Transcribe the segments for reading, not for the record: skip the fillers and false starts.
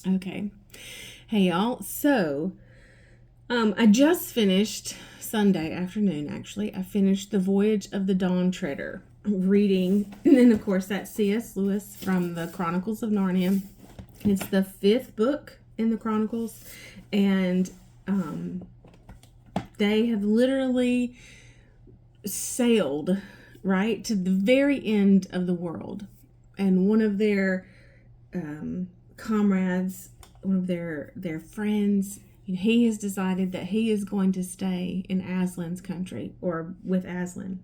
Okay. Hey, y'all. So, I just finished Sunday afternoon, actually. I finished The Voyage of the Dawn Treader reading. And then, of course, that's C.S. Lewis from the Chronicles of Narnia. It's the fifth book in the Chronicles. And they have literally sailed right to the very end of the world. And one of their comrades, one of their friends, he has decided that he is going to stay in Aslan's country, or with Aslan.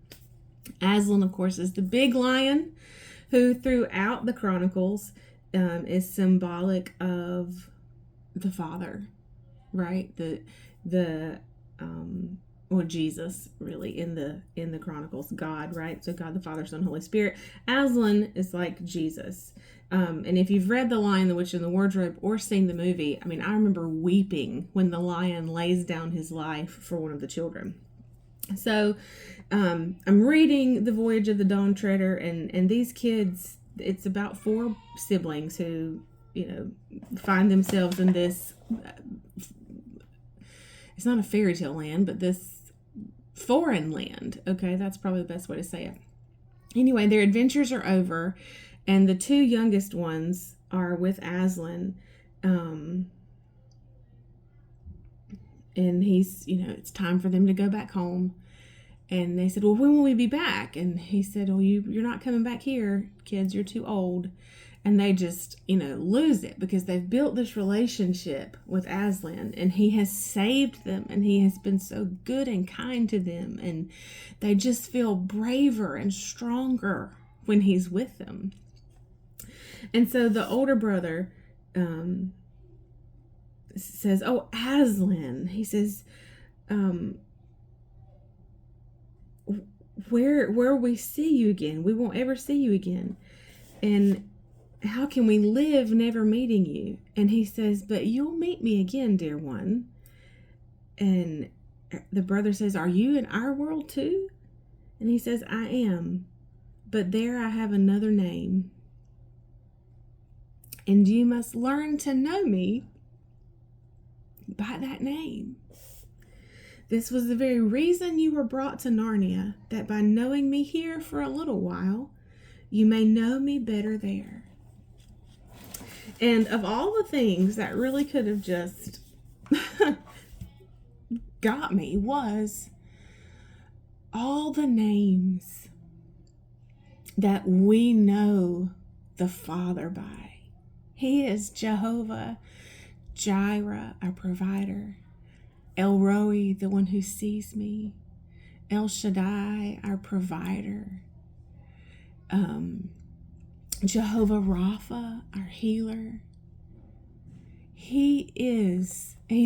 Aslan, of course, is the big lion who throughout the Chronicles is symbolic of the Father, right? The well, Jesus, really, in the Chronicles, God, right? So God the Father, Son, Holy Spirit. Aslan is like Jesus. And if you've read The Lion, the Witch, and the Wardrobe or seen the movie, I mean, I remember weeping when the lion lays down his life for one of the children. So I'm reading The Voyage of the Dawn Treader, and these kids, it's about four siblings who, find themselves in this, it's not a fairy tale land, but this foreign land. Okay, that's probably the best way to say it. Anyway, their adventures are over, and the two youngest ones are with Aslan. And he's, it's time for them to go back home. And they said, well, when will we be back? And he said, oh, you're not coming back here, kids. You're too old. And they just, lose it because they've built this relationship with Aslan, and he has saved them, and he has been so good and kind to them. And they just feel braver and stronger when he's with them. And so the older brother says, oh, Aslan, he says, where we see you again? We won't ever see you again. And how can we live never meeting you? And he says, but you'll meet me again, dear one. And the brother says, are you in our world too? And he says, I am, but there I have another name. And you must learn to know me by that name. This was the very reason you were brought to Narnia, that by knowing me here for a little while, you may know me better there. And of all the things that really could have just got me was all the names that we know the Father by. He is Jehovah Jireh, our provider. El Roi, the one who sees me. El Shaddai, our provider. Jehovah Rapha, our healer. He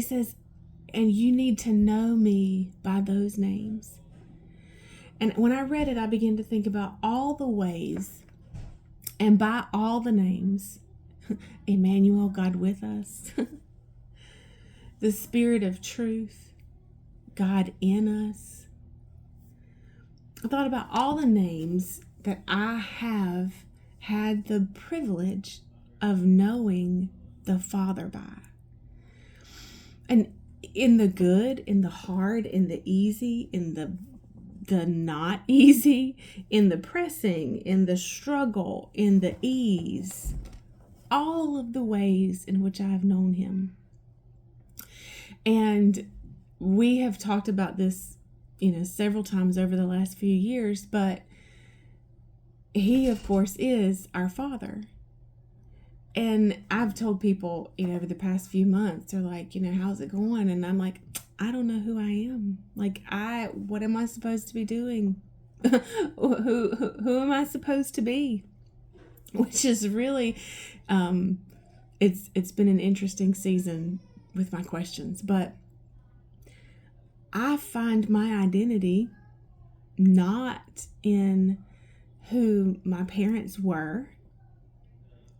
says, and you need to know me by those names. And when I read it, I began to think about all the ways and by all the names. Emmanuel, God with us. The Spirit of truth, God in us. I thought about all the names that I have had the privilege of knowing the Father by. And in the good, in the hard, in the easy, in the not easy, in the pressing, in the struggle, in the ease, all of the ways in which I have known him. And we have talked about this, several times over the last few years, but he, of course, is our Father. And I've told people, over the past few months, they're like, how's it going? And I'm like, I don't know who I am. Like, what am I supposed to be doing? who am I supposed to be? Which is really, it's been an interesting season with my questions, but I find my identity not in who my parents were,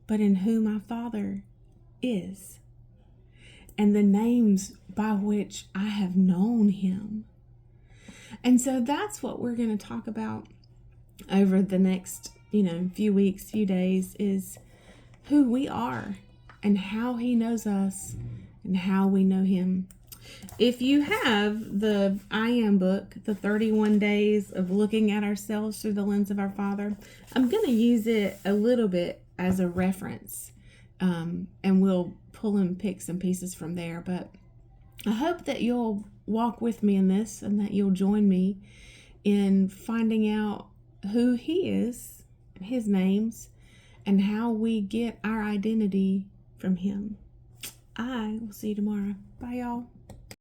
but in who my Father is, and the names by which I have known him. And so that's what we're going to talk about over the next, few weeks, few days, is who we are and how he knows us and how we know him. If you have the I Am book, the 31 days of looking at ourselves through the lens of our Father, I'm going to use it a little bit as a reference, and we'll pull and pick some pieces from there. But I hope that you'll walk with me in this and that you'll join me in finding out who he is, his names, and how we get our identity from him. I will see you tomorrow. Bye, y'all.